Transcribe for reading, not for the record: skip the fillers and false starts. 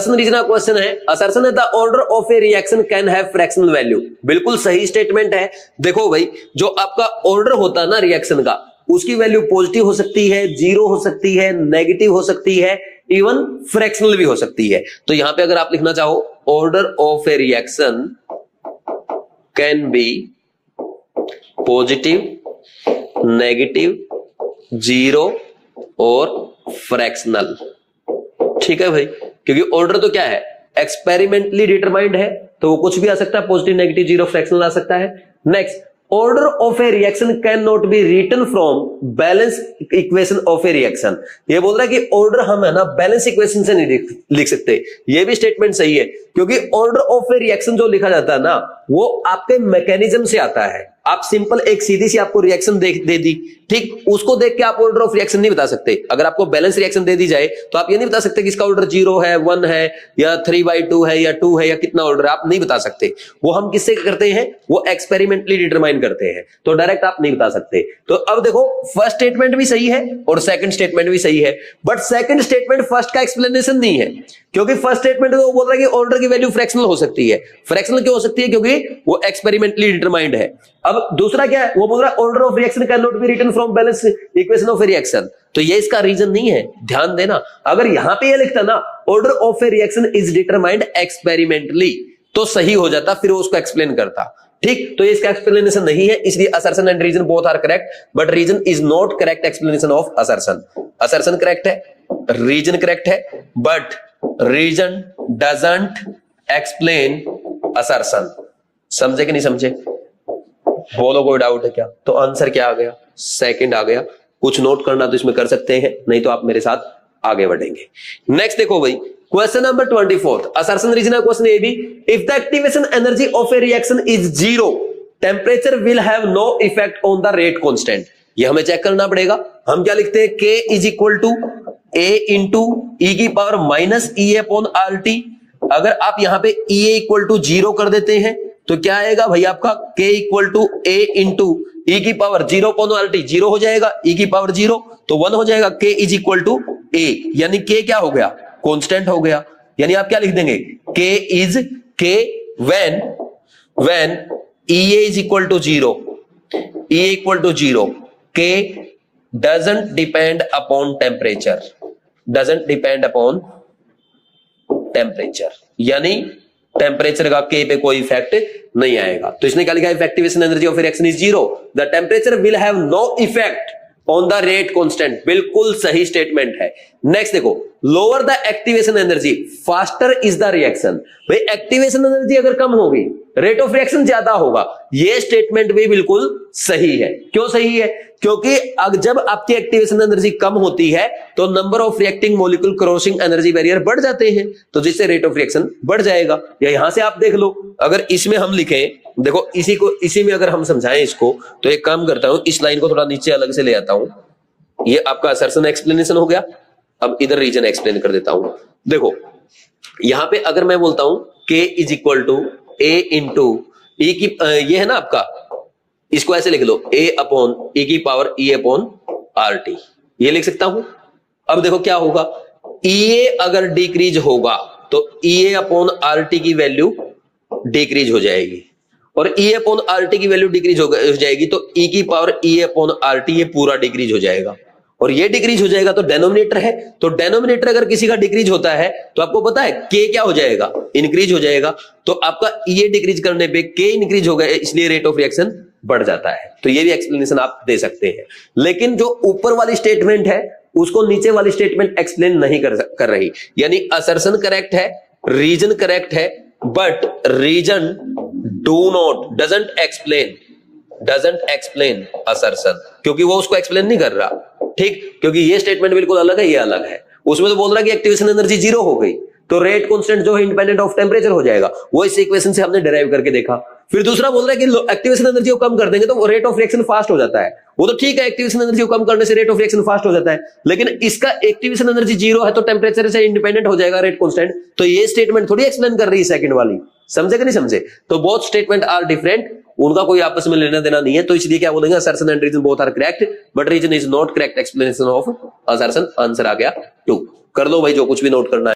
Reason का question है, assertion है the order of a reaction can have fractional value. बिल्कुल सही स्टेटमेंट है। देखो भाई, जो आपका ऑर्डर होता है ना रिएक्शन का, उसकी वैल्यू पॉजिटिव हो सकती है, जीरो हो सकती है, नेगेटिव हो सकती है, इवन फ्रैक्शनल भी हो सकती है। तो यहां पे अगर आप लिखना चाहो, order of a reaction can be positive, negative, zero और फ्रैक्शनल। ठीक है भाई, क्योंकि ऑर्डर तो क्या है, एक्सपेरिमेंटली डिटरमाइंड है, तो वो कुछ भी आ सकता है, पॉजिटिव, नेगेटिव, जीरो, फ्रैक्शनल आ सकता है। Next, order of a reaction can not be written from balance equation of a reaction. ये बोल रहा है कि ऑर्डर हम है ना बैलेंस इक्वेशन से नहीं लिख सकते। ये भी स्टेटमेंट सही है, क्योंकि ऑर्डर ऑफ ए रिएक्शन जो लिखा जाता है ना, वो आपके मैकेनिज्म से आता है। आप सिंपल एक सीधी सी आपको रिएक्शन दे दी, ठीक, उसको देख के आप ऑर्डर ऑफ रिएक्शन नहीं बता सकते। अगर आपको बैलेंस रिएक्शन दे दी जाए तो आप ये नहीं बता सकते कि इसका ऑर्डर 0 है, 1 है, या 3/2 है, या 2 है, या कितना ऑर्डर है, आप नहीं बता सकते। वो हम किससे करते हैं, वो एक्सपेरिमेंटली डिटरमाइन करते हैं, तो डायरेक्ट आप नहीं बता सकते। तो अब देखो, फर्स्ट स्टेटमेंट भी सही है और सेकंड स्टेटमेंट भी सही है, बट सेकंड स्टेटमेंट फर्स्ट का एक्सप्लेनेशन नहीं है, क्योंकि फर्स्ट स्टेटमेंट तो वो बोल रहा है कि ऑर्डर की वैल्यू फ्रैक्शनल हो सकती है। फ्रैक्शनल क्यों हो सकती है, क्योंकि वो एक्सपेरिमेंटली डिटरमाइंड है। अब दूसरा क्या है, वो बोल रहा है order of reaction can not be written from balance equation of a reaction, तो ये इसका रीजन नहीं है। ध्यान देना, अगर यहां पे ये लिखता ना order of a reaction is determined experimentally, तो सही हो जाता, फिर वो उसको एक्सप्लेन करता। ठीक, तो ये इसका एक्सप्लेनेशन नहीं है, इसलिए assertion and reason both are correct, but reason is not correct explanation of assertion. Assertion correct है, रीजन करेक्ट है, but reason doesn't explain assertion. समझे कि नहीं समझे? बोलो, कोई डाउट है क्या? तो आंसर क्या आ गया, सेकंड आ गया। कुछ नोट करना तो इसमें कर सकते हैं, नहीं तो आप मेरे साथ आगे बढ़ेंगे। नेक्स्ट देखो भाई, क्वेश्चन नंबर 24, असर्शन रीजन का question, A B, if the activation energy of a reaction is 0, temperature will have no effect on the rate constant. ये हमें चेक करना पड़ेगा। हम क्या लिखते हैं, K is equal to A into e की power minus E upon R T. अगर आप यहां पे E इक्वल टू 0 कर देते हैं तो क्या आएगा भाई, आपका K equal to A into e की पावर 0 अपॉन आर टी, 0 हो जाएगा, ई की पावर 0 तो 1 हो जाएगा। K is equal to A, यानी K क्या हो गया, कांस्टेंट हो गया। यानी आप क्या लिख देंगे, K is K when EA is equal to 0, EA equal to 0, K doesn't depend upon temperature, doesn't depend upon temperature, यानी टेम्परेचर का K पे कोई इफेक्ट नहीं आएगा। तो इसने क्या लिखा, if activation energy of reaction is 0, the temperature will have no effect on the rate constant. बिल्कुल सही स्टेटमेंट है। नेक्स्ट देखो, lower the activation energy faster is the reaction. भाई एक्टिवेशन एनर्जी अगर कम होगी, रेट ऑफ रिएक्शन ज्यादा होगा। ये स्टेटमेंट भी बिल्कुल सही है। क्यों सही है, क्योंकि जब आपकी एक्टिवेशन एनर्जी कम होती है तो number of reacting molecule crossing energy barrier बढ़ जाते हैं, तो जिससे रेट ऑफ रिएक्शन बढ़ जाएगा। या यहां से आप देख लो, अगर इसमें हम लिखें, देखो इसी में अगर हम समझाएं इसको, तो एक काम करता हूं, इस लाइन को थोड़ा नीचे अलग से ले आता हूं। ये आपका असर्शन एक्सप्लेनेशन हो गया। अब इधर रीजन एक्सप्लेन कर देता हूं। देखो यहां पे अगर मैं बोलता हूं K is equal to A into e की, ये है ना आपका, इसको ऐसे लिख लो, A अपॉन ई की power E upon R T, ये लिख सकता हूं। अब देखो क्या होगा, EA अगर डिक्रीज होगा तो EA अपॉन आर टी की वैल्यू डिक्रीज हो जाएगी, और E अपॉन आर टी की वैल्यू डिक्रीज हो जाएगी, तो E की power E upon R T ये पूरा डिक्रीज हो जाएगा, और ये डिक्रीज हो जाएगा तो डेनोमिनेटर है, तो डेनोमिनेटर अगर किसी का डिक्रीज होता है तो आपको पता है K क्या हो जाएगा, इंक्रीज हो जाएगा। तो आपका ये डिक्रीज करने पे K इंक्रीज हो गया, इसलिए रेट ऑफ रिएक्शन बढ़ जाता है। तो ये भी एक्सप्लेनेशन आप दे सकते हैं। लेकिन जो ऊपर वाली स्टेटमेंट है उसको नीचे वाली स्टेटमेंट एक्सप्लेन नहीं कर रही। यानी असर्शन करेक्ट है, रीजन करेक्ट है, but reason doesn't explain assertion, क्योंकि वो उसको एक्सप्लेन नहीं कर रहा। ठीक, क्योंकि ये स्टेटमेंट बिल्कुल अलग है, ये अलग है। उसमें तो बोल रहा है कि एक्टिवेशन एनर्जी 0 हो गई तो रेट कांस्टेंट जो है इंडिपेंडेंट ऑफ टेम्परेचर हो जाएगा, वो इस इक्वेशन से हमने डिराइव करके देखा। फिर दूसरा बोल रहा है कि एक्टिवेशन एनर्जी को कम कर देंगे तो रेट ऑफ रिएक्शन फास्ट हो जाता है। वो तो ठीक है, एक्टिवेशन एनर्जी को कम करने से रेट ऑफ रिएक्शन फास्ट हो जाता है, लेकिन इसका एक्टिवेशन एनर्जी 0 है तो टेम्परेचर से इंडिपेंडेंट हो जाएगा रेट कांस्टेंट। तो ये स्टेटमेंट थोड़ी एक्सप्लेन कर रही है सेकंड वाली। समझे कि नहीं समझे? तो बोथ स्टेटमेंट आर डिफरेंट, उनका कोई आपस में लेना देना नहीं है। तो इसलिए क्या बोलेंगे, assertion and reason both are correct, but reason is not correct explanation of assertion. Answer आ गया 2। कर लो भाई जो कुछ भी नोट करना है।